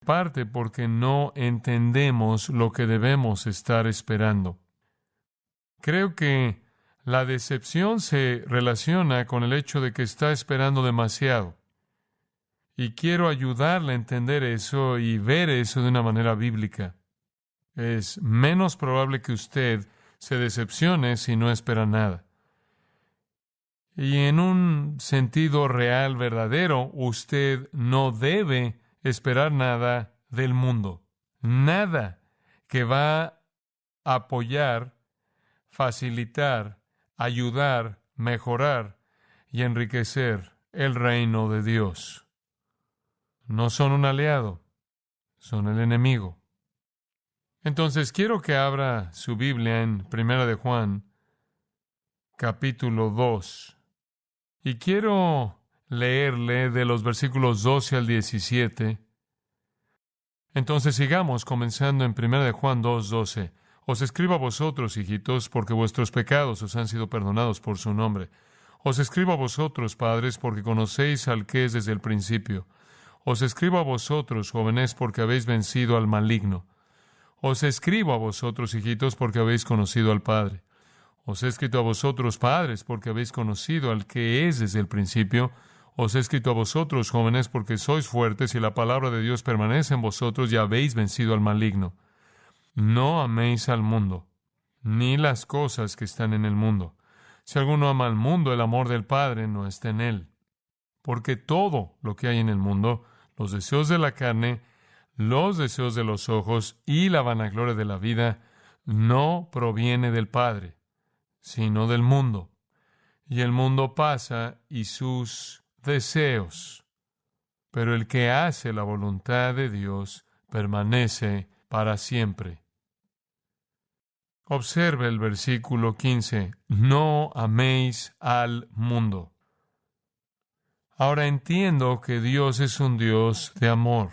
parte porque no entendemos lo que debemos estar esperando. Creo que la decepción se relaciona con el hecho de que está esperando demasiado. Y quiero ayudarle a entender eso y ver eso de una manera bíblica. Es menos probable que usted se decepcione si no espera nada. Y en un sentido real, verdadero, usted no debe esperar nada del mundo. Nada que va a apoyar, facilitar, ayudar, mejorar y enriquecer el reino de Dios. No son un aliado, son el enemigo. Entonces quiero que abra su Biblia en 1 de Juan, capítulo 2. Y quiero leerle de los versículos 12 al 17. Entonces sigamos comenzando en 1 de Juan 2:12. Os escribo a vosotros, hijitos, porque vuestros pecados os han sido perdonados por su nombre. Os escribo a vosotros, padres, porque conocéis al que es desde el principio. Os escribo a vosotros, jóvenes, porque habéis vencido al maligno. Os escribo a vosotros, hijitos, porque habéis conocido al Padre. Os he escrito a vosotros, padres, porque habéis conocido al que es desde el principio. Os he escrito a vosotros, jóvenes, porque sois fuertes y la palabra de Dios permanece en vosotros y habéis vencido al maligno. No améis al mundo, ni las cosas que están en el mundo. Si alguno ama al mundo, el amor del Padre no está en él. Porque todo lo que hay en el mundo, los deseos de la carne, los deseos de los ojos y la vanagloria de la vida, no proviene del Padre, sino del mundo. Y el mundo pasa y sus deseos. Pero el que hace la voluntad de Dios permanece para siempre. Observe el versículo 15. No améis al mundo. Ahora entiendo que Dios es un Dios de amor.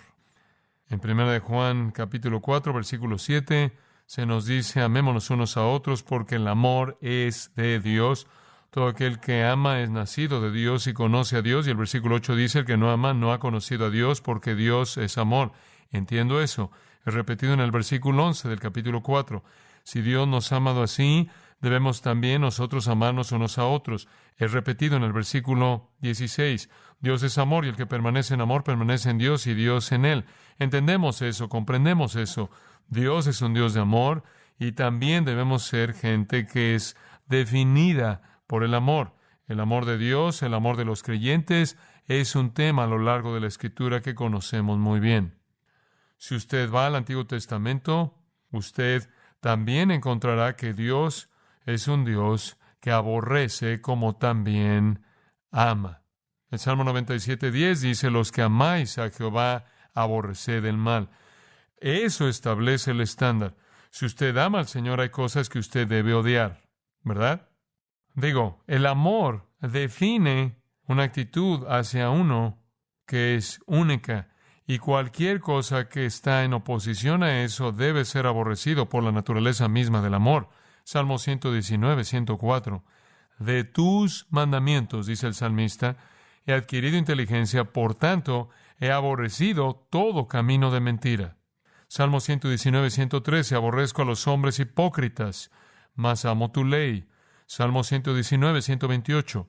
En 1 de Juan, capítulo 4, versículo 7, se nos dice, amémonos unos a otros porque el amor es de Dios. Todo aquel que ama es nacido de Dios y conoce a Dios. Y el versículo 8 dice, el que no ama no ha conocido a Dios porque Dios es amor. Entiendo eso. Es repetido en el versículo 11 del capítulo 4. Si Dios nos ha amado así, debemos también nosotros amarnos unos a otros. Es repetido en el versículo 16. Dios es amor y el que permanece en amor permanece en Dios y Dios en él. Entendemos eso, comprendemos eso. Dios es un Dios de amor y también debemos ser gente que es definida por el amor. El amor de Dios, el amor de los creyentes, es un tema a lo largo de la Escritura que conocemos muy bien. Si usted va al Antiguo Testamento, usted también encontrará que Dios es un Dios que aborrece como también ama. El Salmo 97:10 dice, los que amáis a Jehová, aborreced el mal. Eso establece el estándar. Si usted ama al Señor, hay cosas que usted debe odiar, ¿verdad? Digo, el amor define una actitud hacia uno que es única, y cualquier cosa que está en oposición a eso debe ser aborrecido por la naturaleza misma del amor. Salmo 119:104. De tus mandamientos, dice el salmista, he adquirido inteligencia, por tanto, he aborrecido todo camino de mentira. Salmo 119:113. Aborrezco a los hombres hipócritas, mas amo tu ley. Salmo 119:128.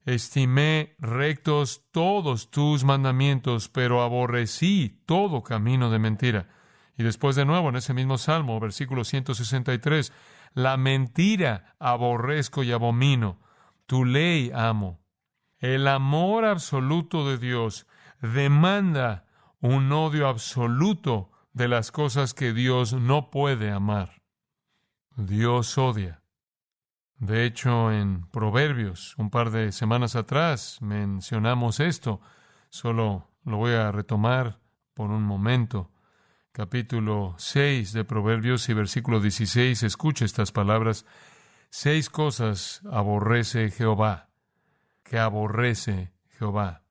Estimé rectos todos tus mandamientos, pero aborrecí todo camino de mentira. Y después de nuevo en ese mismo Salmo, versículo 163, la mentira aborrezco y abomino, tu ley amo. El amor absoluto de Dios demanda un odio absoluto de las cosas que Dios no puede amar. Dios odia. De hecho, en Proverbios, un par de semanas atrás, mencionamos esto. Solo lo voy a retomar por un momento. Capítulo 6 de Proverbios y versículo 16. Escuche estas palabras. 6 cosas aborrece Jehová, que aborrece Jehová.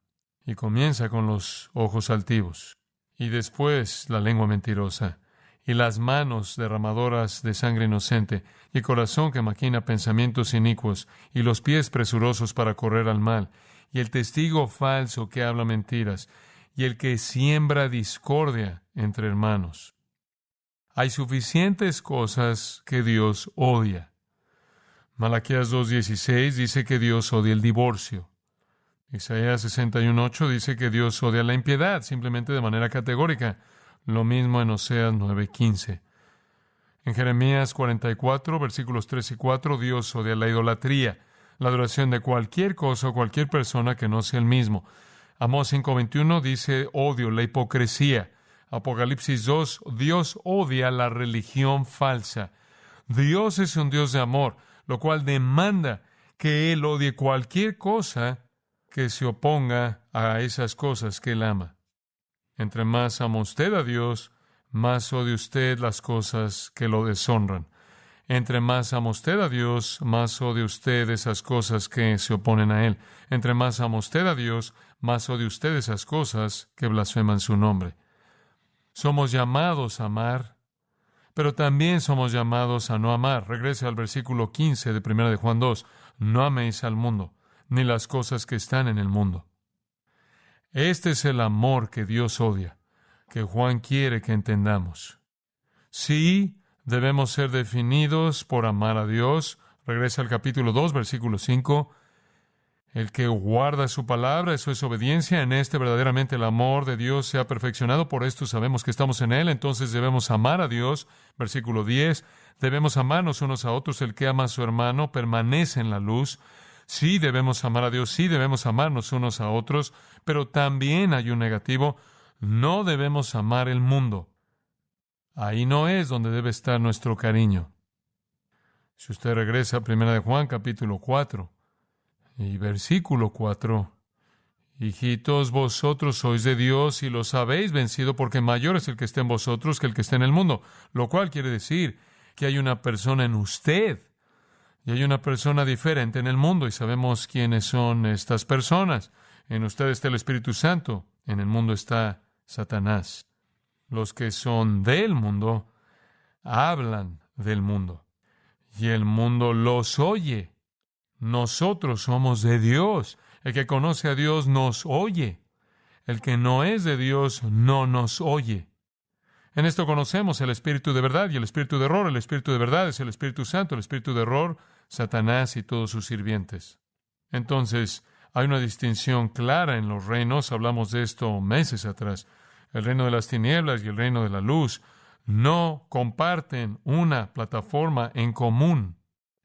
Y comienza con los ojos altivos. Y después la lengua mentirosa. Y las manos derramadoras de sangre inocente, y el corazón que maquina pensamientos inicuos, y los pies presurosos para correr al mal, y el testigo falso que habla mentiras, y el que siembra discordia entre hermanos. Hay suficientes cosas que Dios odia. Malaquías 2:16 dice que Dios odia el divorcio. Isaías 61:8 dice que Dios odia la impiedad, simplemente de manera categórica. Lo mismo en Oseas 9:15. En Jeremías 44, versículos 3 y 4, Dios odia la idolatría, la adoración de cualquier cosa o cualquier persona que no sea el mismo. Amós 5:21 dice odio, la hipocresía. Apocalipsis 2, Dios odia la religión falsa. Dios es un Dios de amor, lo cual demanda que Él odie cualquier cosa que se oponga a esas cosas que Él ama. Entre más ama usted a Dios, más odia usted las cosas que lo deshonran. Entre más ama usted a Dios, más odia usted esas cosas que se oponen a Él. Entre más ama usted a Dios, más odia usted esas cosas que blasfeman su nombre. Somos llamados a amar, pero también somos llamados a no amar. Regrese al versículo 15 de 1 de Juan 2. No améis al mundo, ni las cosas que están en el mundo. Este es el amor que Dios odia, que Juan quiere que entendamos. Sí, debemos ser definidos por amar a Dios. Regresa al capítulo 2, versículo 5. El que guarda su palabra, eso es obediencia. En este verdaderamente el amor de Dios se ha perfeccionado. Por esto sabemos que estamos en Él. Entonces debemos amar a Dios. Versículo 10. Debemos amarnos unos a otros. El que ama a su hermano permanece en la luz. Sí, debemos amar a Dios. Sí, debemos amarnos unos a otros. Pero también hay un negativo. No debemos amar el mundo. Ahí no es donde debe estar nuestro cariño. Si usted regresa a 1 de Juan, capítulo 4, y versículo 4, hijitos, vosotros sois de Dios y los habéis vencido, porque mayor es el que está en vosotros que el que está en el mundo. Lo cual quiere decir que hay una persona en usted y hay una persona diferente en el mundo, y sabemos quiénes son estas personas. En usted está el Espíritu Santo, en el mundo está Satanás. Los que son del mundo hablan del mundo, y el mundo los oye. Nosotros somos de Dios. El que conoce a Dios nos oye. El que no es de Dios no nos oye. En esto conocemos el espíritu de verdad y el espíritu de error. El espíritu de verdad es el Espíritu Santo, el espíritu de error, Satanás y todos sus sirvientes. Entonces, hay una distinción clara en los reinos. Hablamos de esto meses atrás. El reino de las tinieblas y el reino de la luz no comparten una plataforma en común.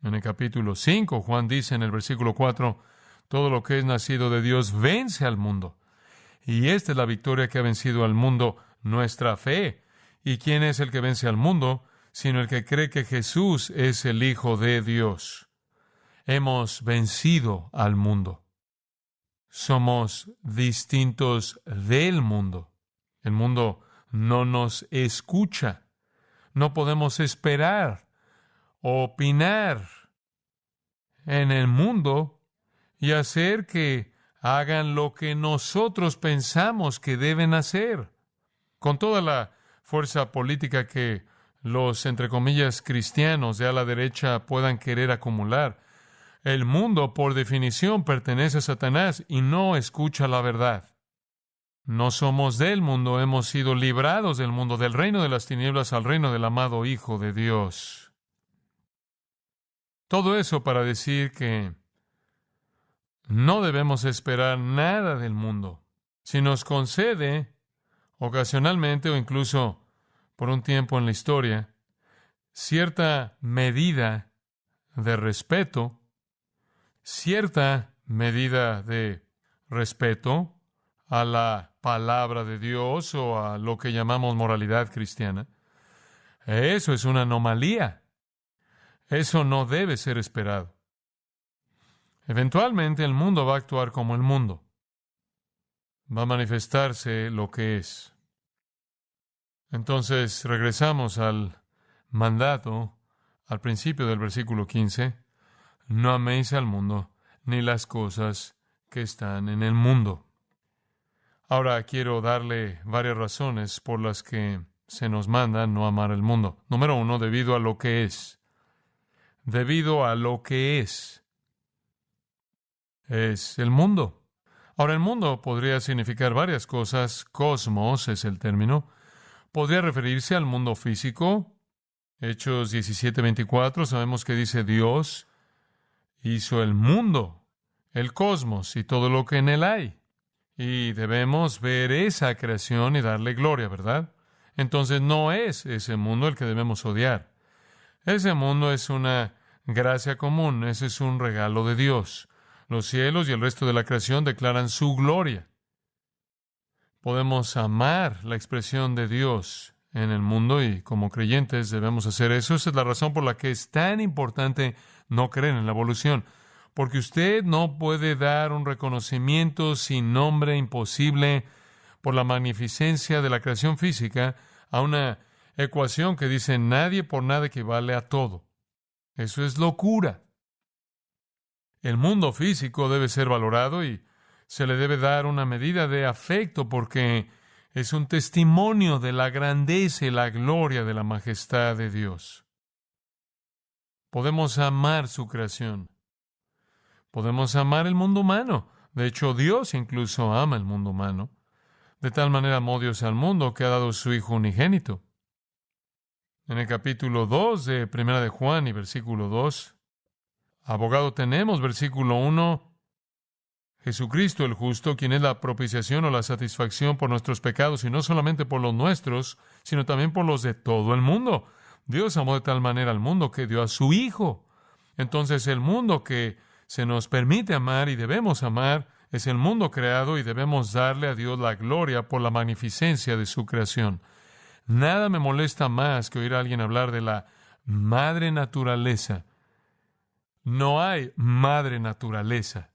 En el capítulo 5, Juan dice en el versículo 4, todo lo que es nacido de Dios vence al mundo. Y esta es la victoria que ha vencido al mundo, nuestra fe. ¿Y quién es el que vence al mundo? Sino el que cree que Jesús es el Hijo de Dios. Hemos vencido al mundo. Somos distintos del mundo. El mundo no nos escucha. No podemos esperar o opinar en el mundo y hacer que hagan lo que nosotros pensamos que deben hacer. Con toda la fuerza política que los, entre comillas, cristianos de a la derecha puedan querer acumular, el mundo, por definición, pertenece a Satanás y no escucha la verdad. No somos del mundo, hemos sido librados del mundo, del reino de las tinieblas al reino del amado Hijo de Dios. Todo eso para decir que no debemos esperar nada del mundo. Si nos concede, ocasionalmente o incluso por un tiempo en la historia, cierta medida de respeto, a la palabra de Dios o a lo que llamamos moralidad cristiana, eso es una anomalía. Eso no debe ser esperado. Eventualmente el mundo va a actuar como el mundo. Va a manifestarse lo que es. Entonces regresamos al mandato, al principio del versículo 15. No améis al mundo, ni las cosas que están en el mundo. Ahora quiero darle varias razones por las que se nos manda no amar el mundo. Número 1, debido a lo que es. Debido a lo que es el mundo. Ahora, el mundo podría significar varias cosas. Cosmos es el término. Podría referirse al mundo físico. Hechos 17:24, sabemos que dice Dios hizo el mundo, el cosmos y todo lo que en él hay. Y debemos ver esa creación y darle gloria, ¿verdad? Entonces no es ese mundo el que debemos odiar. Ese mundo es una gracia común, ese es un regalo de Dios. Los cielos y el resto de la creación declaran su gloria. Podemos amar la expresión de Dios en el mundo y como creyentes debemos hacer eso. Esa es la razón por la que es tan importante no creer en la evolución. Porque usted no puede dar un reconocimiento sin nombre imposible por la magnificencia de la creación física a una ecuación que dice nadie por nada equivale a todo. Eso es locura. El mundo físico debe ser valorado y se le debe dar una medida de afecto porque es un testimonio de la grandeza y la gloria de la majestad de Dios. Podemos amar su creación. Podemos amar el mundo humano. De hecho, Dios incluso ama el mundo humano. De tal manera amó Dios al mundo que ha dado su Hijo unigénito. En el capítulo 2 de Primera de Juan y versículo 2, abogado tenemos, versículo 1, Jesucristo el justo, quien es la propiciación o la satisfacción por nuestros pecados, y no solamente por los nuestros, sino también por los de todo el mundo. Dios amó de tal manera al mundo que dio a su Hijo. Entonces el mundo que se nos permite amar y debemos amar es el mundo creado y debemos darle a Dios la gloria por la magnificencia de su creación. Nada me molesta más que oír a alguien hablar de la madre naturaleza. No hay madre naturaleza.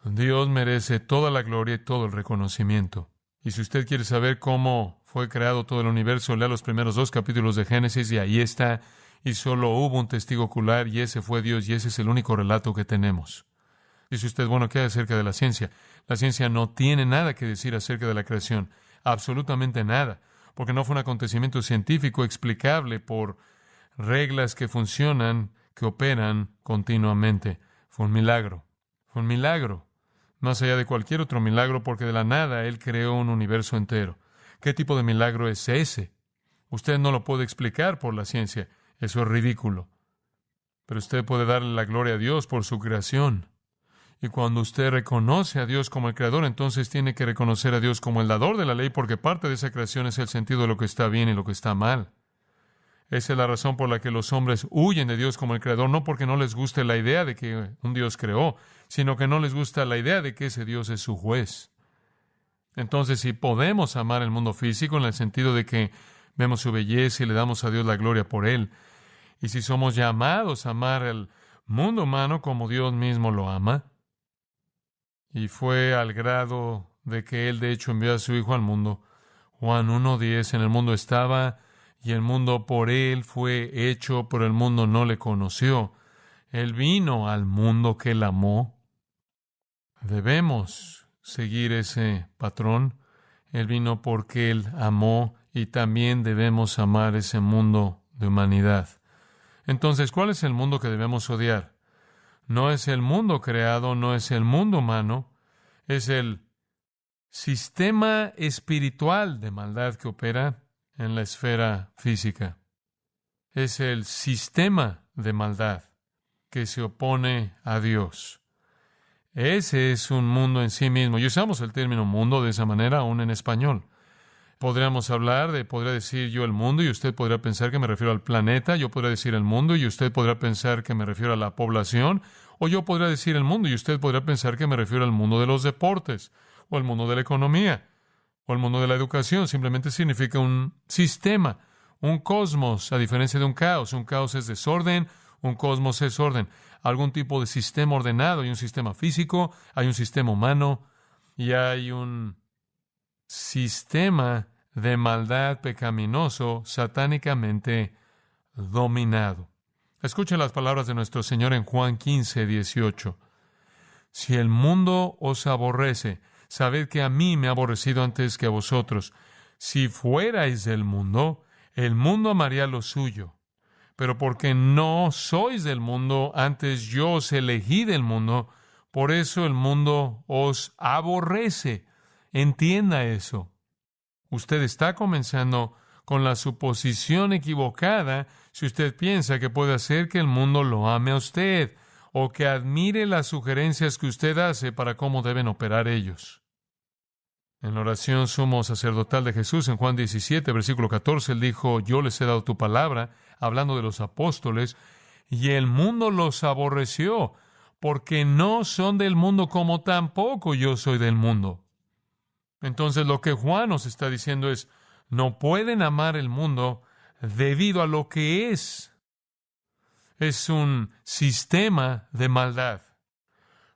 Dios merece toda la gloria y todo el reconocimiento. Y si usted quiere saber cómo fue creado todo el universo, lea los primeros 2 capítulos de Génesis y ahí está. Y solo hubo un testigo ocular y ese fue Dios y ese es el único relato que tenemos. Dice usted, bueno, ¿qué hay acerca de la ciencia? La ciencia no tiene nada que decir acerca de la creación. Absolutamente nada. Porque no fue un acontecimiento científico explicable por reglas que funcionan, que operan continuamente. Fue un milagro. Fue un milagro. Más allá de cualquier otro milagro, porque de la nada Él creó un universo entero. ¿Qué tipo de milagro es ese? Usted no lo puede explicar por la ciencia. Eso es ridículo. Pero usted puede darle la gloria a Dios por su creación. Y cuando usted reconoce a Dios como el creador, entonces tiene que reconocer a Dios como el dador de la ley, porque parte de esa creación es el sentido de lo que está bien y lo que está mal. Esa es la razón por la que los hombres huyen de Dios como el creador, no porque no les guste la idea de que un Dios creó, sino que no les gusta la idea de que ese Dios es su juez. Entonces, si podemos amar el mundo físico en el sentido de que vemos su belleza y le damos a Dios la gloria por él, y si somos llamados a amar el mundo humano como Dios mismo lo ama, y fue al grado de que Él de hecho envió a su Hijo al mundo. Juan 1:10, en el mundo estaba, y el mundo por Él fue hecho, pero el mundo no le conoció. Él vino al mundo que Él amó. Debemos seguir ese patrón. Él vino porque Él amó, y también debemos amar ese mundo de humanidad. Entonces, ¿cuál es el mundo que debemos odiar? No es el mundo creado, no es el mundo humano, es el sistema espiritual de maldad que opera en la esfera física. Es el sistema de maldad que se opone a Dios. Ese es un mundo en sí mismo. Y usamos el término mundo de esa manera aún en español. Podría decir yo el mundo y usted podría pensar que me refiero al planeta, yo podría decir el mundo y usted podría pensar que me refiero a la población, o yo podría decir el mundo y usted podría pensar que me refiero al mundo de los deportes, o al mundo de la economía, o al mundo de la educación. Simplemente significa un sistema, un cosmos, a diferencia de un caos. Un caos es desorden, un cosmos es orden. Algún tipo de sistema ordenado. Hay un sistema físico, hay un sistema humano y hay un sistema de maldad pecaminoso satánicamente dominado. Escuchen las palabras de nuestro Señor en Juan 15:18. Si el mundo os aborrece, sabed que a mí me ha aborrecido antes que a vosotros. Si fuerais del mundo, el mundo amaría lo suyo. Pero porque no sois del mundo, antes yo os elegí del mundo, Por eso el mundo os aborrece. Entienda eso. Usted está comenzando con la suposición equivocada si usted piensa que puede hacer que el mundo lo ame a usted o que admire las sugerencias que usted hace para cómo deben operar ellos. En la oración sumo sacerdotal de Jesús, en Juan 17, versículo 14, Él dijo, yo les he dado tu palabra, hablando de los apóstoles, y el mundo los aborreció, porque no son del mundo como tampoco yo soy del mundo. Entonces lo que Juan nos está diciendo es, no pueden amar el mundo debido a lo que es. Es un sistema de maldad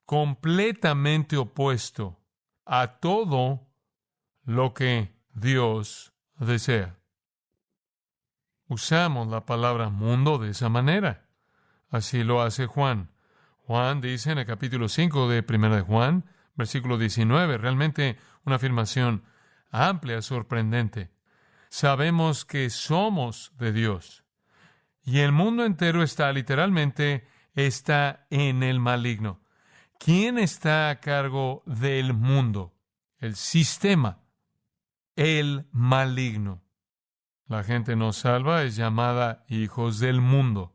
completamente opuesto a todo lo que Dios desea. Usamos la palabra mundo de esa manera. Así lo hace Juan. Juan dice en el capítulo 5 de 1 de Juan, versículo 19, realmente una afirmación amplia, sorprendente. Sabemos que somos de Dios. Y el mundo entero está en el maligno. ¿Quién está a cargo del mundo? El sistema, el maligno. La gente no salva es llamada hijos del mundo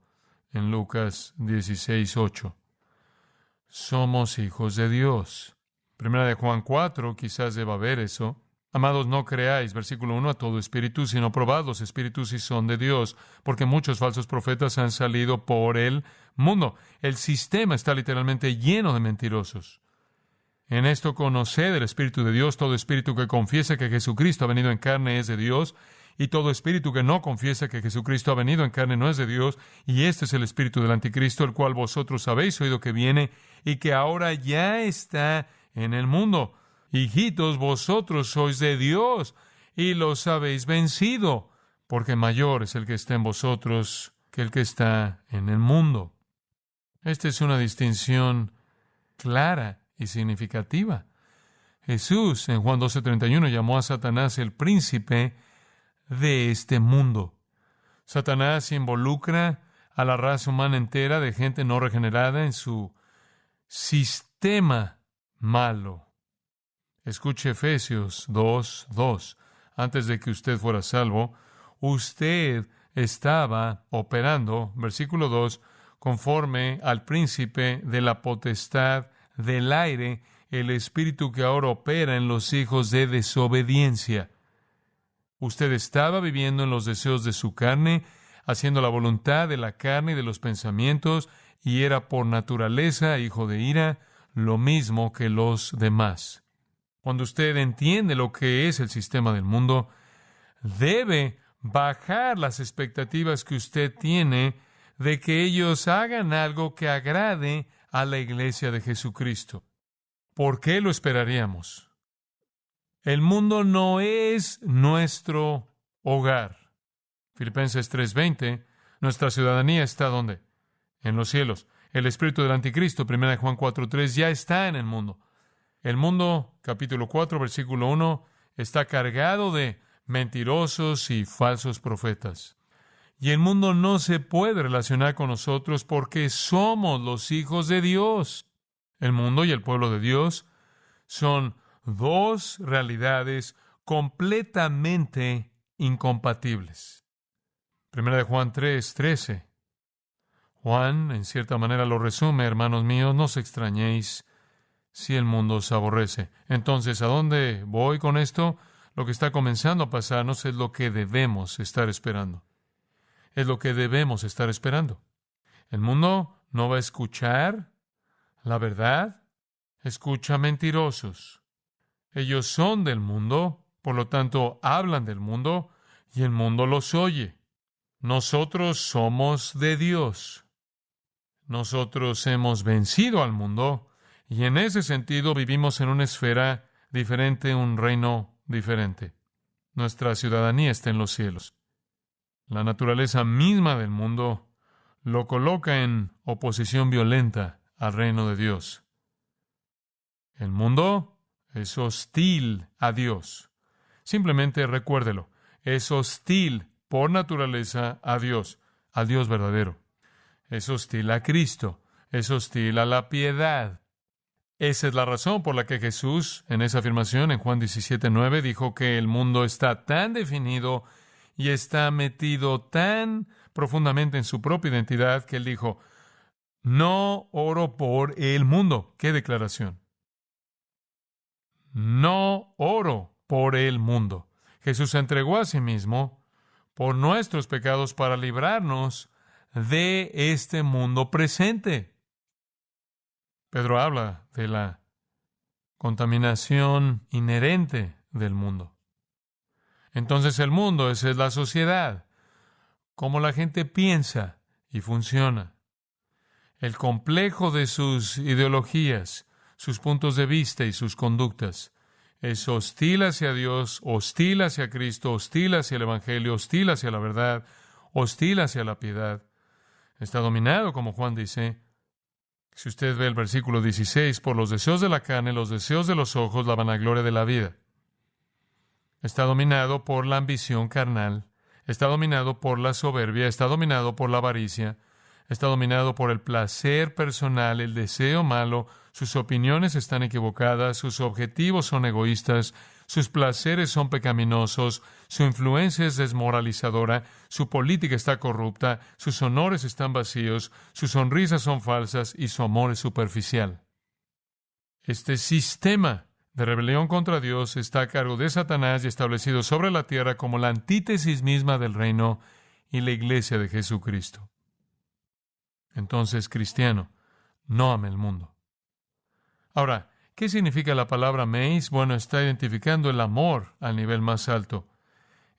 en Lucas 16:8. Somos hijos de Dios. Primera de Juan 4, quizás deba ver eso. Amados, no creáis, versículo 1, a todo espíritu, sino probad los espíritus si son de Dios, porque muchos falsos profetas han salido por el mundo. El sistema está literalmente lleno de mentirosos. En esto conoced el Espíritu de Dios, todo espíritu que confiesa que Jesucristo ha venido en carne es de Dios, y todo espíritu que no confiesa que Jesucristo ha venido en carne no es de Dios, y este es el espíritu del anticristo, el cual vosotros habéis oído que viene, y que ahora ya está en el mundo. Hijitos, vosotros sois de Dios, y los habéis vencido, porque mayor es el que está en vosotros que el que está en el mundo. Esta es una distinción clara y significativa. Jesús, en Juan 12:31, llamó a Satanás el príncipe de este mundo. Satanás involucra a la raza humana entera de gente no regenerada en su sistema malo. Escuche Efesios 2:2. Antes de que usted fuera salvo, usted estaba operando, versículo 2, conforme al príncipe de la potestad del aire, el espíritu que ahora opera en los hijos de desobediencia. Usted estaba viviendo en los deseos de su carne, haciendo la voluntad de la carne y de los pensamientos, y era por naturaleza hijo de ira, lo mismo que los demás. Cuando usted entiende lo que es el sistema del mundo, debe bajar las expectativas que usted tiene de que ellos hagan algo que agrade a la iglesia de Jesucristo. ¿Por qué lo esperaríamos? El mundo no es nuestro hogar. Filipenses 3:20, nuestra ciudadanía está ¿dónde? En los cielos. El espíritu del anticristo, 1 Juan 4:3, ya está en el mundo. El mundo, capítulo 4, versículo 1, está cargado de mentirosos y falsos profetas. Y el mundo no se puede relacionar con nosotros porque somos los hijos de Dios. El mundo y el pueblo de Dios son dos realidades completamente incompatibles. Primera de Juan 3:13. Juan, en cierta manera, lo resume, hermanos míos, no os extrañéis si el mundo os aborrece. Entonces, ¿a dónde voy con esto? Lo que está comenzando a pasarnos es lo que debemos estar esperando. Es lo que debemos estar esperando. El mundo no va a escuchar la verdad, escucha mentirosos. Ellos son del mundo, por lo tanto hablan del mundo y el mundo los oye. Nosotros somos de Dios. Nosotros hemos vencido al mundo y en ese sentido vivimos en una esfera diferente, un reino diferente. Nuestra ciudadanía está en los cielos. La naturaleza misma del mundo lo coloca en oposición violenta al reino de Dios. El mundo es hostil a Dios. Simplemente recuérdelo. Es hostil por naturaleza a Dios, al Dios verdadero. Es hostil a Cristo. Es hostil a la piedad. Esa es la razón por la que Jesús, en esa afirmación, en Juan 17:9, dijo que el mundo está tan definido y está metido tan profundamente en su propia identidad que él dijo, no oro por el mundo. ¿Qué declaración? No oro por el mundo. Jesús se entregó a sí mismo por nuestros pecados para librarnos de este mundo presente. Pedro habla de la contaminación inherente del mundo. Entonces el mundo, esa es la sociedad, cómo la gente piensa y funciona. El complejo de sus ideologías, sus puntos de vista y sus conductas. Es hostil hacia Dios, hostil hacia Cristo, hostil hacia el Evangelio, hostil hacia la verdad, hostil hacia la piedad. Está dominado, como Juan dice, si usted ve el versículo 16, por los deseos de la carne, los deseos de los ojos, la vanagloria de la vida. Está dominado por la ambición carnal, está dominado por la soberbia, está dominado por la avaricia, está dominado por el placer personal, el deseo malo, sus opiniones están equivocadas, sus objetivos son egoístas, sus placeres son pecaminosos, su influencia es desmoralizadora, su política está corrupta, sus honores están vacíos, sus sonrisas son falsas y su amor es superficial. Este sistema de rebelión contra Dios está a cargo de Satanás y establecido sobre la tierra como la antítesis misma del reino y la iglesia de Jesucristo. Entonces, cristiano, no ame el mundo. Ahora, ¿qué significa la palabra améis? Bueno, está identificando el amor al nivel más alto.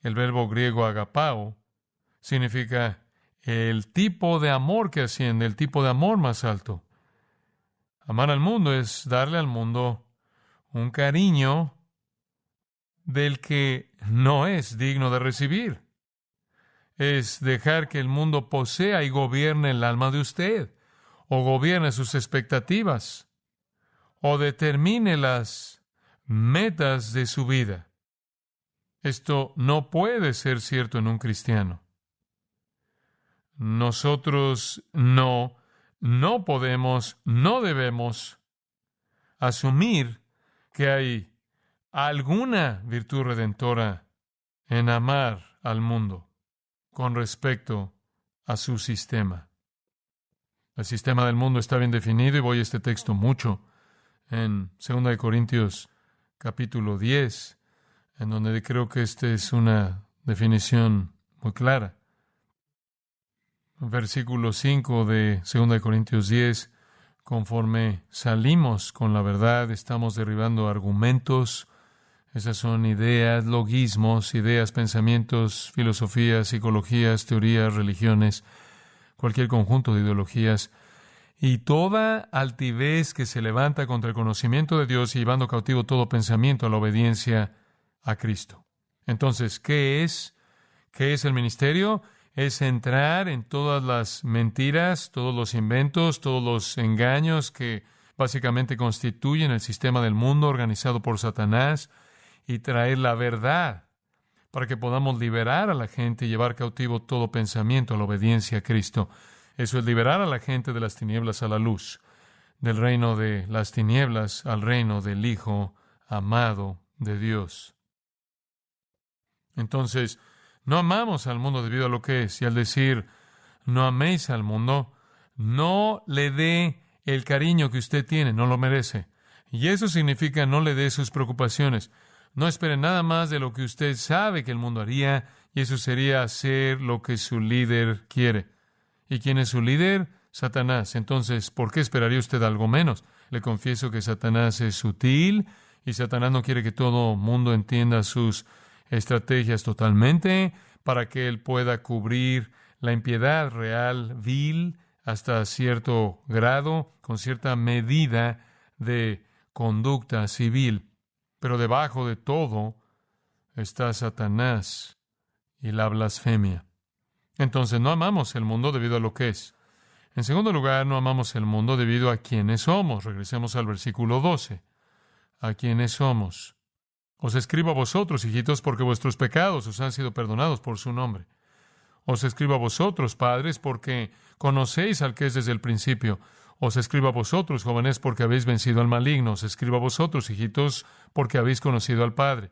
El verbo griego agapao significa el tipo de amor que asciende, el tipo de amor más alto. Amar al mundo es darle al mundo un cariño del que no es digno de recibir. Es dejar que el mundo posea y gobierne el alma de usted, o gobierne sus expectativas, o determine las metas de su vida. Esto no puede ser cierto en un cristiano. Nosotros no podemos, no debemos asumir que hay alguna virtud redentora en amar al mundo con respecto a su sistema. El sistema del mundo está bien definido y voy a este texto mucho en 2 Corintios capítulo 10, en donde creo que esta es una definición muy clara. Versículo 5 de 2 Corintios 10, conforme salimos con la verdad, estamos derribando argumentos. Esas son ideas, logismos, ideas, pensamientos, filosofías, psicologías, teorías, religiones, cualquier conjunto de ideologías, y toda altivez que se levanta contra el conocimiento de Dios y llevando cautivo todo pensamiento a la obediencia a Cristo. Entonces, ¿qué es? ¿Qué es el ministerio? Es entrar en todas las mentiras, todos los inventos, todos los engaños que básicamente constituyen el sistema del mundo organizado por Satanás, y traer la verdad para que podamos liberar a la gente y llevar cautivo todo pensamiento a la obediencia a Cristo. Eso es liberar a la gente de las tinieblas a la luz, del reino de las tinieblas al reino del Hijo amado de Dios. Entonces, no amamos al mundo debido a lo que es, y al decir no améis al mundo, no le dé el cariño que usted tiene, no lo merece. Y eso significa no le dé sus preocupaciones. No espere nada más de lo que usted sabe que el mundo haría, y eso sería hacer lo que su líder quiere. ¿Y quién es su líder? Satanás. Entonces, ¿por qué esperaría usted algo menos? Le confieso que Satanás es sutil, y Satanás no quiere que todo mundo entienda sus estrategias totalmente, para que él pueda cubrir la impiedad real, vil, hasta cierto grado, con cierta medida de conducta civil. Pero debajo de todo está Satanás y la blasfemia. Entonces no amamos el mundo debido a lo que es. En segundo lugar, no amamos el mundo debido a quienes somos. Regresemos al versículo 12. A quienes somos. Os escribo a vosotros, hijitos, porque vuestros pecados os han sido perdonados por su nombre. Os escribo a vosotros, padres, porque conocéis al que es desde el principio. Os escribo a vosotros, jóvenes, porque habéis vencido al maligno. Os escribo a vosotros, hijitos, porque habéis conocido al Padre.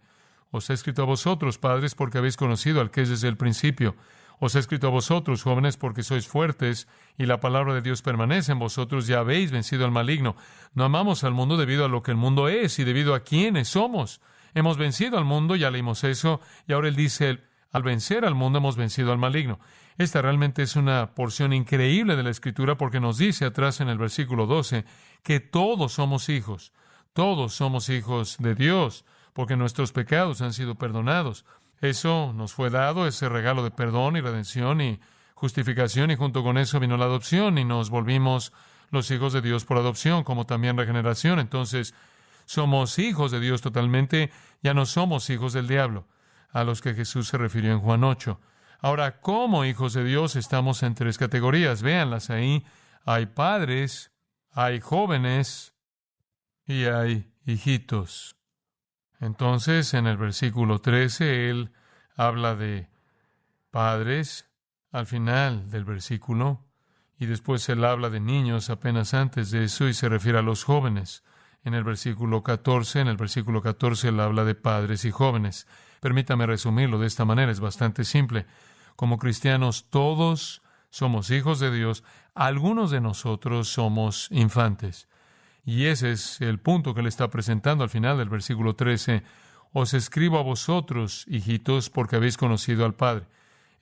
Os he escrito a vosotros, padres, porque habéis conocido al que es desde el principio. Os he escrito a vosotros, jóvenes, porque sois fuertes, y la palabra de Dios permanece en vosotros, y habéis vencido al maligno. No amamos al mundo debido a lo que el mundo es, y debido a quiénes somos. Hemos vencido al mundo, ya leímos eso, y ahora él dice, al vencer al mundo hemos vencido al maligno. Esta realmente es una porción increíble de la Escritura, porque nos dice atrás en el versículo 12 que todos somos hijos de Dios, porque nuestros pecados han sido perdonados. Eso nos fue dado, ese regalo de perdón y redención y justificación, y junto con eso vino la adopción, y nos volvimos los hijos de Dios por adopción, como también regeneración. Entonces, somos hijos de Dios totalmente, ya no somos hijos del diablo, a los que Jesús se refirió en Juan 8. Ahora, como hijos de Dios, estamos en tres categorías. Véanlas ahí. Hay padres, hay jóvenes y hay hijitos. Entonces, en el versículo 13, él habla de padres al final del versículo, y después él habla de niños apenas antes de eso, y se refiere a los jóvenes. En el versículo 14, él habla de padres y jóvenes. Permítame resumirlo de esta manera, es bastante simple. Como cristianos, todos somos hijos de Dios, algunos de nosotros somos infantes. Y ese es el punto que le está presentando al final del versículo 13. Os escribo a vosotros, hijitos, porque habéis conocido al Padre.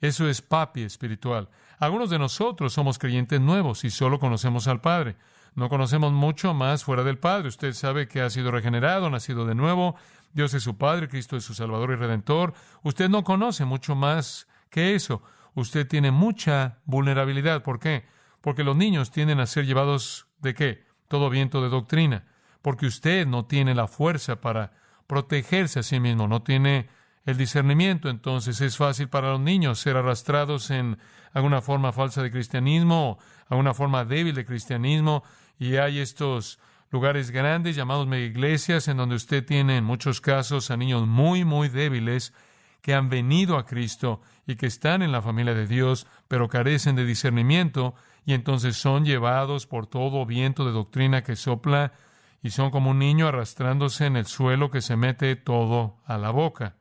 Eso es papi espiritual. Algunos de nosotros somos creyentes nuevos y solo conocemos al Padre. No conocemos mucho más fuera del Padre. Usted sabe que ha sido regenerado, nacido de nuevo. Dios es su Padre, Cristo es su Salvador y Redentor. Usted no conoce mucho más que eso. Usted tiene mucha vulnerabilidad. ¿Por qué? Porque los niños tienden a ser llevados ¿de qué? Todo viento de doctrina. Porque usted no tiene la fuerza para protegerse a sí mismo, no tiene el discernimiento. Entonces es fácil para los niños ser arrastrados en alguna forma falsa de cristianismo, alguna forma débil de cristianismo, y hay estos lugares grandes llamados megaiglesias en donde usted tiene en muchos casos a niños muy, muy débiles que han venido a Cristo y que están en la familia de Dios, pero carecen de discernimiento, y entonces son llevados por todo viento de doctrina que sopla, y son como un niño arrastrándose en el suelo que se mete todo a la boca.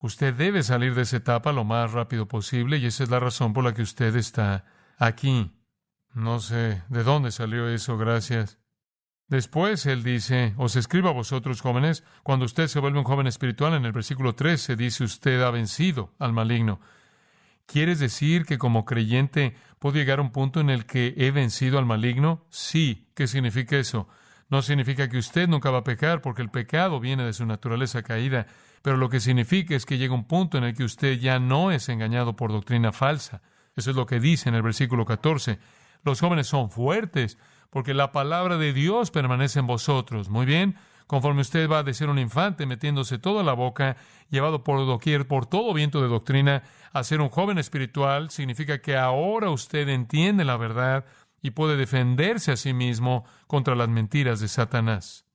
Usted debe salir de esa etapa lo más rápido posible, y esa es la razón por la que usted está aquí. No sé de dónde salió eso, gracias. Después él dice, os escribo a vosotros jóvenes, cuando usted se vuelve un joven espiritual, en el versículo 13 dice, usted ha vencido al maligno. ¿Quieres decir que como creyente puedo llegar a un punto en el que he vencido al maligno? Sí. ¿Qué significa eso? No significa que usted nunca va a pecar, porque el pecado viene de su naturaleza caída, pero lo que significa es que llega un punto en el que usted ya no es engañado por doctrina falsa. Eso es lo que dice en el versículo 14. Los jóvenes son fuertes, porque la palabra de Dios permanece en vosotros. Muy bien, conforme usted va de ser un infante metiéndose toda la boca, llevado por doquier, por todo viento de doctrina, a ser un joven espiritual, significa que ahora usted entiende la verdad y puede defenderse a sí mismo contra las mentiras de Satanás.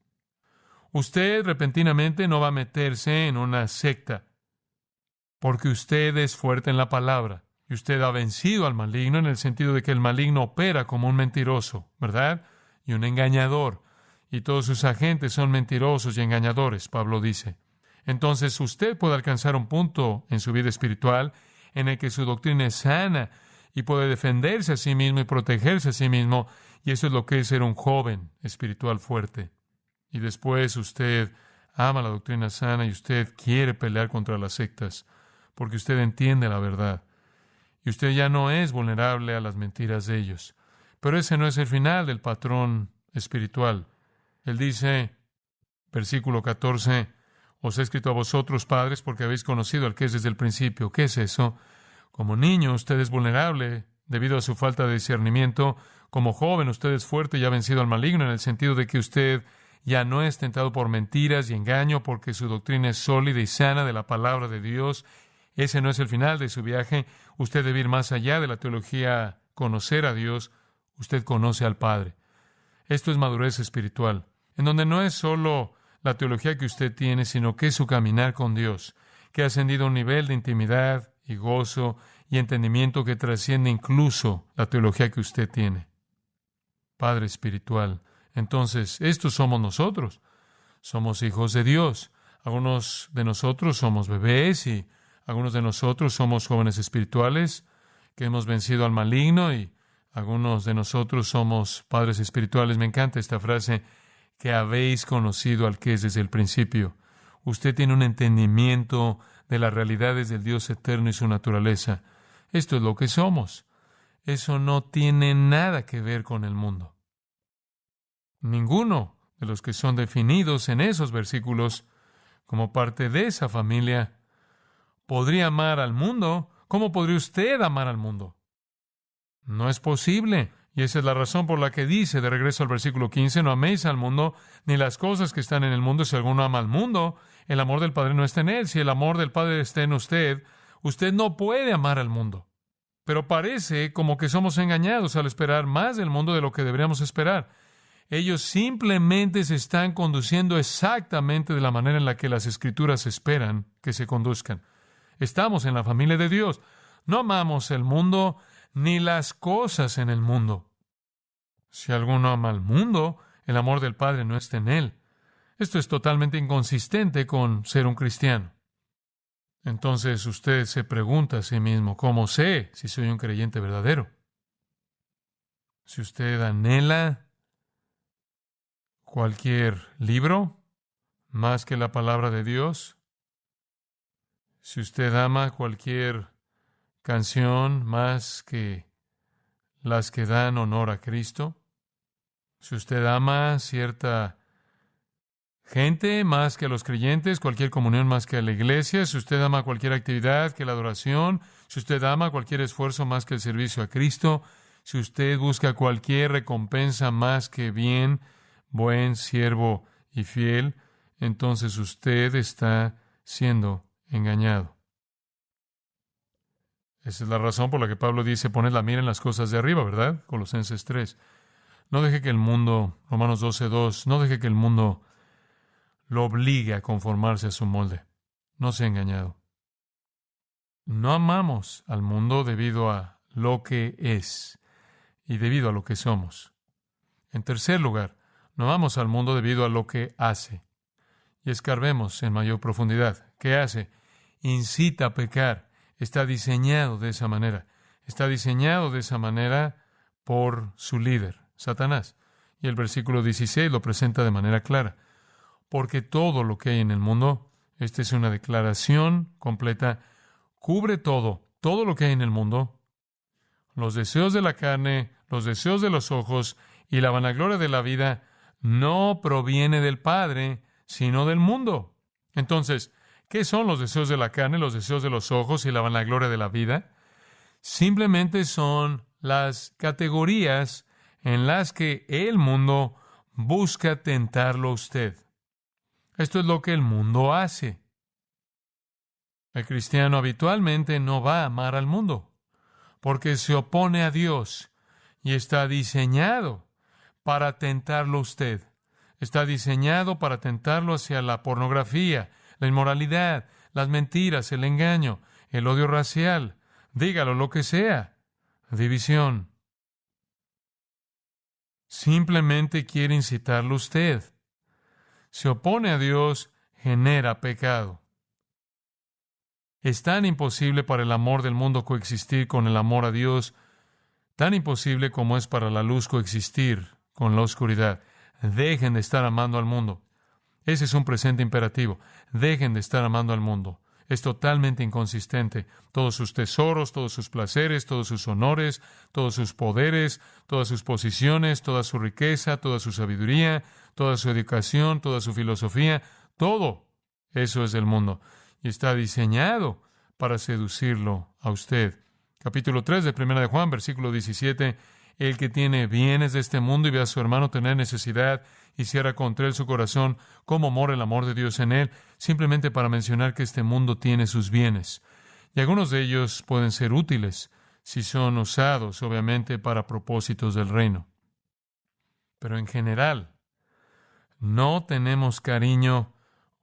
Usted repentinamente no va a meterse en una secta, porque usted es fuerte en la palabra. Y usted ha vencido al maligno en el sentido de que el maligno opera como un mentiroso, ¿verdad? Y un engañador. Y todos sus agentes son mentirosos y engañadores, Pablo dice. Entonces usted puede alcanzar un punto en su vida espiritual en el que su doctrina es sana y puede defenderse a sí mismo y protegerse a sí mismo. Y eso es lo que es ser un joven espiritual fuerte. Y después usted ama la doctrina sana y usted quiere pelear contra las sectas porque usted entiende la verdad. Y usted ya no es vulnerable a las mentiras de ellos. Pero ese no es el final del patrón espiritual. Él dice, versículo 14, os he escrito a vosotros, padres, porque habéis conocido al que es desde el principio. ¿Qué es eso? Como niño, usted es vulnerable debido a su falta de discernimiento. Como joven, usted es fuerte y ha vencido al maligno en el sentido de que usted ya no es tentado por mentiras y engaño porque su doctrina es sólida y sana de la palabra de Dios. Ese no es el final de su viaje. Usted debe ir más allá de la teología, conocer a Dios. Usted conoce al Padre. Esto es madurez espiritual, en donde no es solo la teología que usted tiene, sino que es su caminar con Dios, que ha ascendido a un nivel de intimidad y gozo y entendimiento que trasciende incluso la teología que usted tiene. Padre espiritual. Entonces, estos somos nosotros. Somos hijos de Dios. Algunos de nosotros somos bebés y algunos de nosotros somos jóvenes espirituales que hemos vencido al maligno y algunos de nosotros somos padres espirituales. Me encanta esta frase, que habéis conocido al que es desde el principio. Usted tiene un entendimiento de las realidades del Dios eterno y su naturaleza. Esto es lo que somos. Eso no tiene nada que ver con el mundo. Ninguno de los que son definidos en esos versículos como parte de esa familia podría amar al mundo. ¿Cómo podría usted amar al mundo? No es posible. Y esa es la razón por la que dice, de regreso al versículo 15, no améis al mundo ni las cosas que están en el mundo. Si alguno ama al mundo, el amor del Padre no está en él. Si el amor del Padre está en usted, usted no puede amar al mundo. Pero parece como que somos engañados al esperar más del mundo de lo que deberíamos esperar. Ellos simplemente se están conduciendo exactamente de la manera en la que las Escrituras esperan que se conduzcan. Estamos en la familia de Dios. No amamos el mundo ni las cosas en el mundo. Si alguno ama al mundo, el amor del Padre no está en él. Esto es totalmente inconsistente con ser un cristiano. Entonces usted se pregunta a sí mismo, ¿cómo sé si soy un creyente verdadero? Si usted anhela cualquier libro más que la palabra de Dios, si usted ama cualquier canción más que las que dan honor a Cristo, si usted ama cierta gente más que a los creyentes, cualquier comunión más que a la iglesia, si usted ama cualquier actividad que la adoración, si usted ama cualquier esfuerzo más que el servicio a Cristo, si usted busca cualquier recompensa más que bien, buen siervo y fiel, entonces usted está siendo engañado. Esa es la razón por la que Pablo dice, poned la mira en las cosas de arriba, ¿verdad? Colosenses 3. No deje que el mundo, Romanos 12:2, no deje que el mundo lo obligue a conformarse a su molde. No sea engañado. No amamos al mundo debido a lo que es y debido a lo que somos. En tercer lugar, no amamos al mundo debido a lo que hace. Y escarbemos en mayor profundidad. ¿Qué hace? Incita a pecar. Está diseñado de esa manera. Está diseñado de esa manera por su líder, Satanás. Y el versículo 16 lo presenta de manera clara. Porque todo lo que hay en el mundo, esta es una declaración completa, cubre todo lo que hay en el mundo, los deseos de la carne, los deseos de los ojos y la vanagloria de la vida, no proviene del Padre, sino del mundo. Entonces, ¿qué son los deseos de la carne, los deseos de los ojos y la vanagloria de la vida? Simplemente son las categorías en las que el mundo busca tentarlo a usted. Esto es lo que el mundo hace. El cristiano habitualmente no va a amar al mundo, porque se opone a Dios y está diseñado para tentarlo a usted. Está diseñado para tentarlo hacia la pornografía, la inmoralidad, las mentiras, el engaño, el odio racial, dígalo lo que sea, división. Simplemente quiere incitarlo a usted. Se opone a Dios, genera pecado. Es tan imposible para el amor del mundo coexistir con el amor a Dios, tan imposible como es para la luz coexistir con la oscuridad. Dejen de estar amando al mundo. Ese es un presente imperativo. Dejen de estar amando al mundo. Es totalmente inconsistente. Todos sus tesoros, todos sus placeres, todos sus honores, todos sus poderes, todas sus posiciones, toda su riqueza, toda su sabiduría, toda su educación, toda su filosofía, todo eso es del mundo. Y está diseñado para seducirlo a usted. Capítulo 3 de 1 de Juan, versículo 17. El que tiene bienes de este mundo y ve a su hermano tener necesidad y cierra contra él su corazón, ¿cómo mora el amor de Dios en él? Simplemente para mencionar que este mundo tiene sus bienes. Y algunos de ellos pueden ser útiles si son usados, obviamente, para propósitos del reino. Pero en general, no tenemos cariño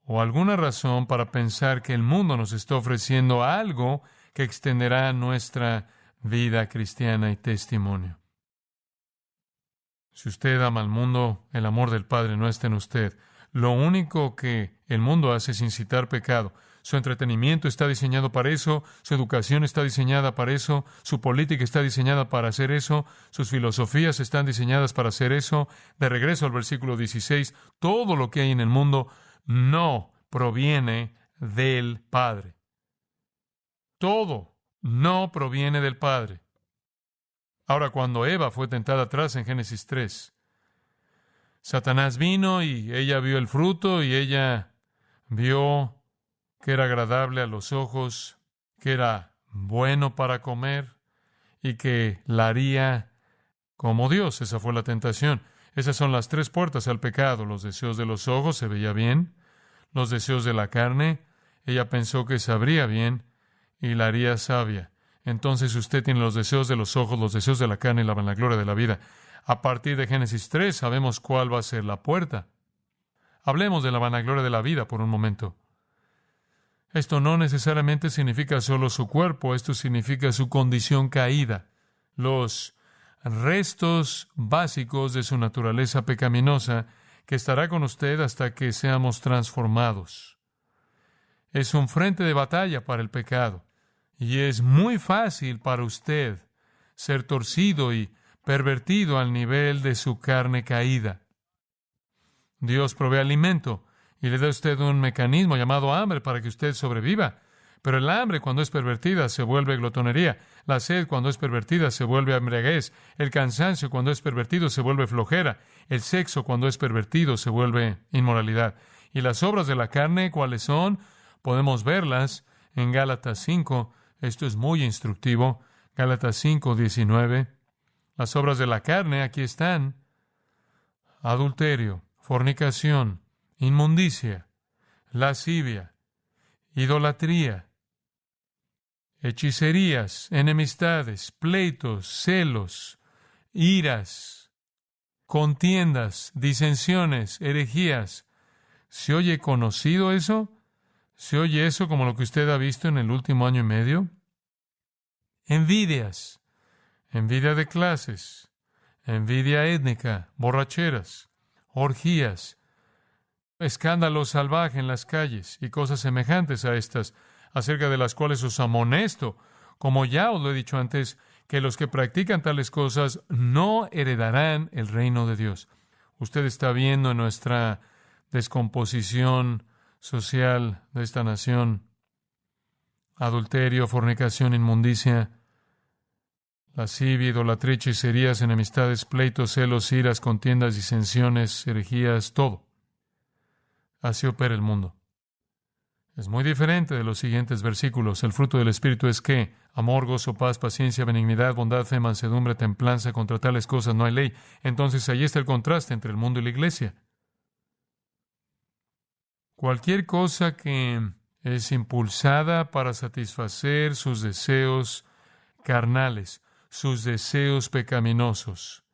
o alguna razón para pensar que el mundo nos está ofreciendo algo que extenderá nuestra vida cristiana y testimonio. Si usted ama al mundo, el amor del Padre no está en usted. Lo único que el mundo hace es incitar pecado. Su entretenimiento está diseñado para eso, su educación está diseñada para eso, su política está diseñada para hacer eso, sus filosofías están diseñadas para hacer eso. De regreso al versículo 16, todo lo que hay en el mundo no proviene del Padre. Todo no proviene del Padre. Ahora, cuando Eva fue tentada atrás en Génesis 3, Satanás vino y ella vio el fruto y ella vio que era agradable a los ojos, que era bueno para comer y que la haría como Dios. Esa fue la tentación. Esas son las tres puertas al pecado. Los deseos de los ojos, se veía bien. Los deseos de la carne, ella pensó que sabría bien y la haría sabia. Entonces usted tiene los deseos de los ojos, los deseos de la carne y la vanagloria de la vida. A partir de Génesis 3 sabemos cuál va a ser la puerta. Hablemos de la vanagloria de la vida por un momento. Esto no necesariamente significa solo su cuerpo, esto significa su condición caída, los restos básicos de su naturaleza pecaminosa que estará con usted hasta que seamos transformados. Es un frente de batalla para el pecado. Y es muy fácil para usted ser torcido y pervertido al nivel de su carne caída. Dios provee alimento y le da a usted un mecanismo llamado hambre para que usted sobreviva. Pero el hambre, cuando es pervertida, se vuelve glotonería. La sed, cuando es pervertida, se vuelve embriaguez. El cansancio, cuando es pervertido, se vuelve flojera. El sexo, cuando es pervertido, se vuelve inmoralidad. Y las obras de la carne, ¿cuáles son? Podemos verlas en Gálatas 5. Esto es muy instructivo. Gálatas 5:19. Las obras de la carne, aquí están: adulterio, fornicación, inmundicia, lascivia, idolatría, hechicerías, enemistades, pleitos, celos, iras, contiendas, disensiones, herejías. ¿Se oye conocido eso? ¿Se oye eso como lo que usted ha visto en el último año y medio? Envidias, envidia de clases, envidia étnica, borracheras, orgías, escándalo salvaje en las calles y cosas semejantes a estas, acerca de las cuales os amonesto, como ya os lo he dicho antes, que los que practican tales cosas no heredarán el reino de Dios. Usted está viendo en nuestra descomposición social de esta nación: adulterio, fornicación, inmundicia, lascivia, idolatría, hechicerías, enemistades, pleitos, celos, iras, contiendas, disensiones, herejías, todo. Así opera el mundo. Es muy diferente de los siguientes versículos. El fruto del Espíritu es ¿qué? Amor, gozo, paz, paciencia, benignidad, bondad, fe, mansedumbre, templanza. Contra tales cosas no hay ley. Entonces ahí está el contraste entre el mundo y la iglesia. Cualquier cosa que es impulsada para satisfacer sus deseos carnales, sus deseos pecaminosos,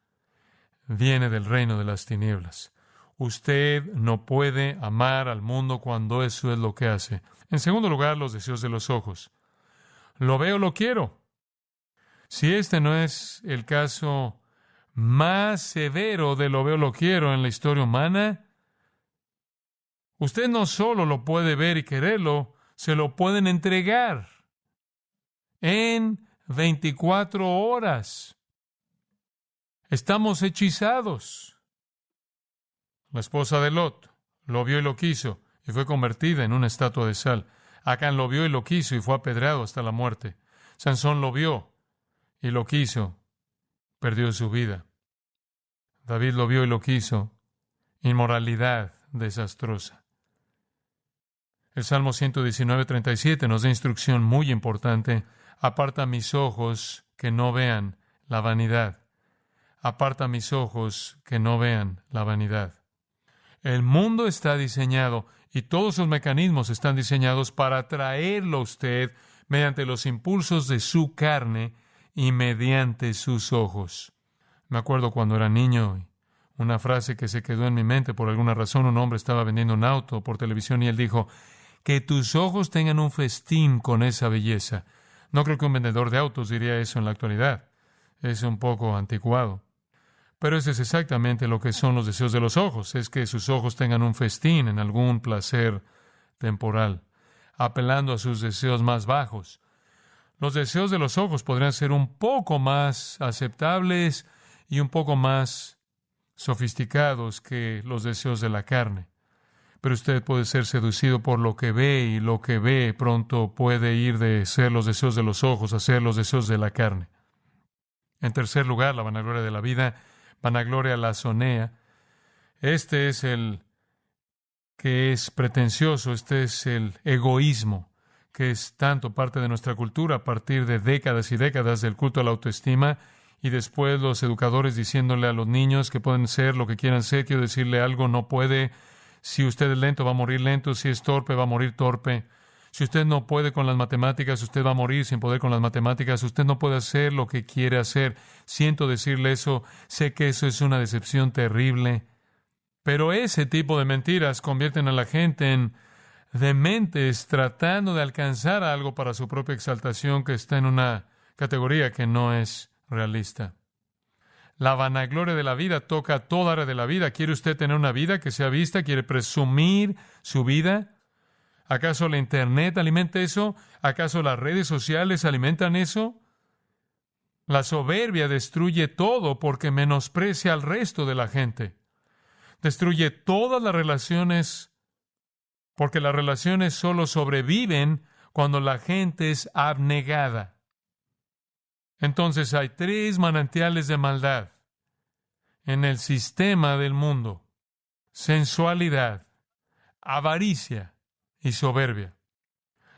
viene del reino de las tinieblas. Usted no puede amar al mundo cuando eso es lo que hace. En segundo lugar, los deseos de los ojos. Lo veo, lo quiero. Si este no es el caso más severo de lo veo, lo quiero en la historia humana, usted no solo lo puede ver y quererlo, se lo pueden entregar en 24 horas. Estamos hechizados. La esposa de Lot lo vio y lo quiso, y fue convertida en una estatua de sal. Acán lo vio y lo quiso, y fue apedreado hasta la muerte. Sansón lo vio y lo quiso, perdió su vida. David lo vio y lo quiso, inmoralidad desastrosa. El Salmo 119:37 nos da instrucción muy importante: aparta mis ojos que no vean la vanidad. Aparta mis ojos que no vean la vanidad. El mundo está diseñado y todos sus mecanismos están diseñados para atraerlo a usted mediante los impulsos de su carne y mediante sus ojos. Me acuerdo cuando era niño, una frase que se quedó en mi mente por alguna razón. Un hombre estaba vendiendo un auto por televisión y él dijo: que tus ojos tengan un festín con esa belleza. No creo que un vendedor de autos diría eso en la actualidad. Es un poco anticuado. Pero ese es exactamente lo que son los deseos de los ojos, es que sus ojos tengan un festín en algún placer temporal, apelando a sus deseos más bajos. Los deseos de los ojos podrían ser un poco más aceptables y un poco más sofisticados que los deseos de la carne. Pero usted puede ser seducido por lo que ve, y lo que ve pronto puede ir de ser los deseos de los ojos a ser los deseos de la carne. En tercer lugar, la vanagloria de la vida, vanagloria lasonea. Este es el que es pretencioso, este es el egoísmo, que es tanto parte de nuestra cultura a partir de décadas y décadas del culto a la autoestima, y después los educadores diciéndole a los niños que pueden ser lo que quieran ser. Quiero decirle algo: no puede. Si usted es lento, va a morir lento. Si es torpe, va a morir torpe. Si usted no puede con las matemáticas, usted va a morir sin poder con las matemáticas. Usted no puede hacer lo que quiere hacer. Siento decirle eso. Sé que eso es una decepción terrible. Pero ese tipo de mentiras convierten a la gente en dementes tratando de alcanzar algo para su propia exaltación, que está en una categoría que no es realista. La vanagloria de la vida toca toda área de la vida. ¿Quiere usted tener una vida que sea vista? ¿Quiere presumir su vida? ¿Acaso la Internet alimenta eso? ¿Acaso las redes sociales alimentan eso? La soberbia destruye todo porque menosprecia al resto de la gente. Destruye todas las relaciones porque las relaciones solo sobreviven cuando la gente es abnegada. Entonces hay tres manantiales de maldad en el sistema del mundo: sensualidad, avaricia y soberbia.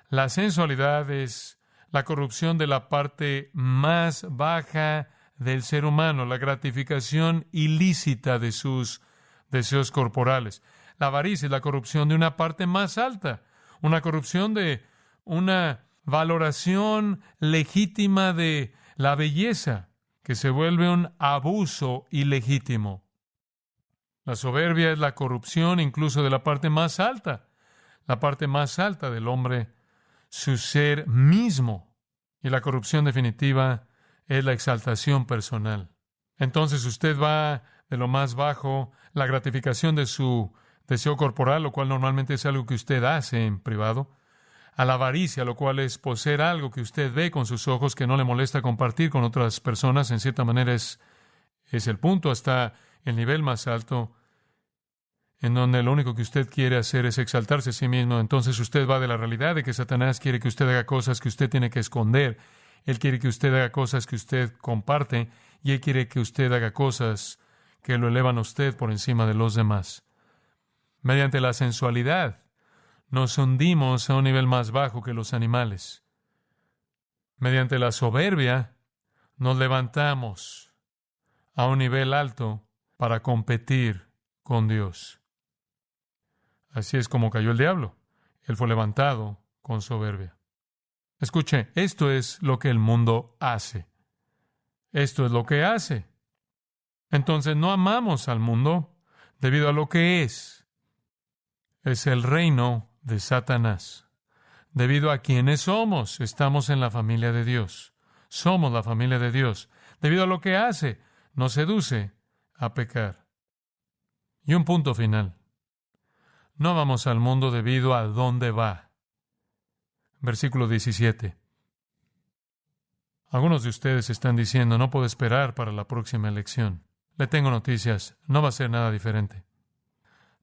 La sensualidad es la corrupción de la parte más baja del ser humano, la gratificación ilícita de sus deseos corporales. La avaricia es la corrupción de una parte más alta, una corrupción de una valoración legítima de la belleza, que se vuelve un abuso ilegítimo. La soberbia es la corrupción incluso de la parte más alta del hombre, su ser mismo. Y la corrupción definitiva es la exaltación personal. Entonces usted va de lo más bajo, la gratificación de su deseo corporal, lo cual normalmente es algo que usted hace en privado, a la avaricia, lo cual es poseer algo que usted ve con sus ojos que no le molesta compartir con otras personas. En cierta manera es el punto, hasta el nivel más alto, en donde lo único que usted quiere hacer es exaltarse a sí mismo. Entonces usted va de la realidad de que Satanás quiere que usted haga cosas que usted tiene que esconder. Él quiere que usted haga cosas que usted comparte, y él quiere que usted haga cosas que lo elevan a usted por encima de los demás. Mediante la sensualidad nos hundimos a un nivel más bajo que los animales. Mediante la soberbia nos levantamos a un nivel alto para competir con Dios. Así es como cayó el diablo. Él fue levantado con soberbia. Escuche, esto es lo que el mundo hace. Esto es lo que hace. Entonces no amamos al mundo debido a lo que es. Es el reino de Satanás. Debido a quienes somos, estamos en la familia de Dios. Somos la familia de Dios. Debido a lo que hace, nos seduce a pecar. Y un punto final. No amamos al mundo debido a dónde va. Versículo 17. Algunos de ustedes están diciendo: no puedo esperar para la próxima elección. Le tengo noticias, no va a ser nada diferente.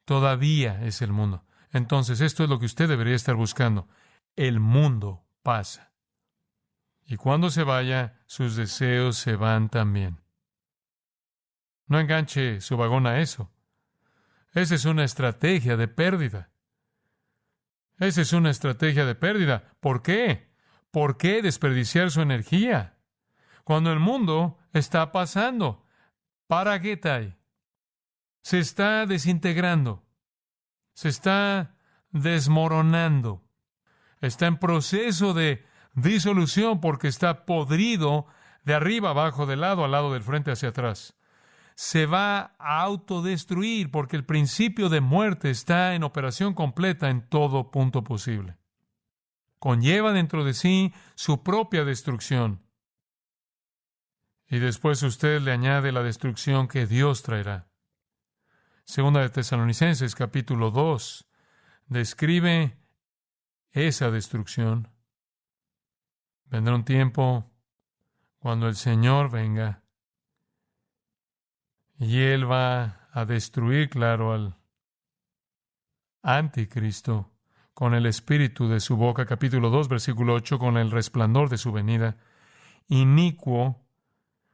Todavía es el mundo. Entonces, esto es lo que usted debería estar buscando. El mundo pasa. Y cuando se vaya, sus deseos se van también. No enganche su vagón a eso. Esa es una estrategia de pérdida. Esa es una estrategia de pérdida. ¿Por qué? ¿Por qué desperdiciar su energía cuando el mundo está pasando? Paragetai. Se está desintegrando. Se está desmoronando. Está en proceso de disolución porque está podrido de arriba abajo, de lado a lado, del frente hacia atrás. Se va a autodestruir porque el principio de muerte está en operación completa en todo punto posible. Conlleva dentro de sí su propia destrucción. Y después usted le añade la destrucción que Dios traerá. Segunda de Tesalonicenses, capítulo 2, describe esa destrucción. Vendrá un tiempo cuando el Señor venga y Él va a destruir, claro, al anticristo con el espíritu de su boca, capítulo 2, versículo 8, con el resplandor de su venida, inicuo,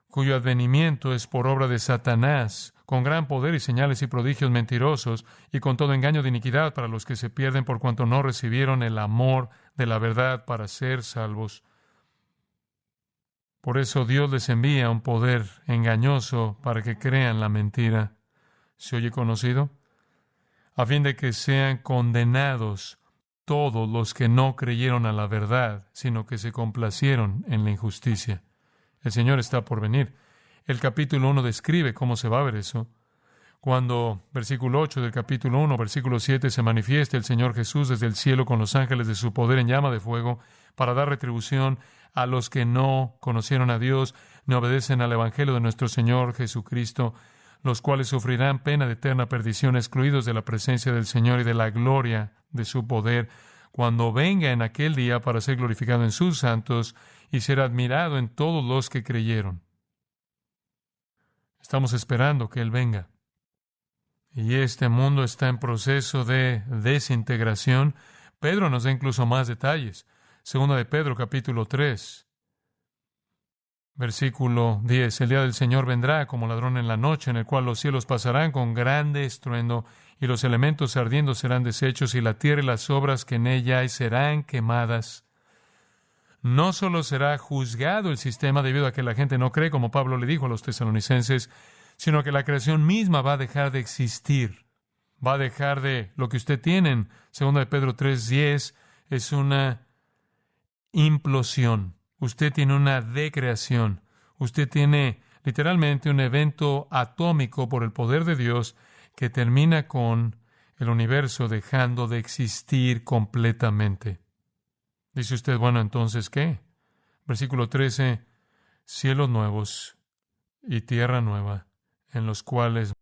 cuyo advenimiento es por obra de Satanás, con gran poder y señales y prodigios mentirosos, y con todo engaño de iniquidad para los que se pierden por cuanto no recibieron el amor de la verdad para ser salvos. Por eso Dios les envía un poder engañoso para que crean la mentira. ¿Se oye conocido? A fin de que sean condenados todos los que no creyeron a la verdad, sino que se complacieron en la injusticia. El Señor está por venir. El capítulo 1 describe cómo se va a ver eso. Cuando, versículo 8 del capítulo 1, versículo 7, se manifiesta el Señor Jesús desde el cielo con los ángeles de su poder en llama de fuego para dar retribución a los que no conocieron a Dios, ni obedecen al Evangelio de nuestro Señor Jesucristo, los cuales sufrirán pena de eterna perdición, excluidos de la presencia del Señor y de la gloria de su poder, cuando venga en aquel día para ser glorificado en sus santos y ser admirado en todos los que creyeron. Estamos esperando que Él venga. Y este mundo está en proceso de desintegración. Pedro nos da incluso más detalles. Segunda de Pedro, capítulo 3, versículo 10. El día del Señor vendrá como ladrón en la noche, en el cual los cielos pasarán con grande estruendo, y los elementos ardiendo serán deshechos, y la tierra y las obras que en ella hay serán quemadas. No solo será juzgado el sistema debido a que la gente no cree, como Pablo le dijo a los tesalonicenses, sino que la creación misma va a dejar de existir. Va a dejar de lo que usted tiene en 2 de Pedro 3:10 es una implosión. Usted tiene una decreación. Usted tiene literalmente un evento atómico por el poder de Dios que termina con el universo dejando de existir completamente. Dice usted, bueno, entonces, ¿qué? Versículo 13, cielos nuevos y tierra nueva, en los cuales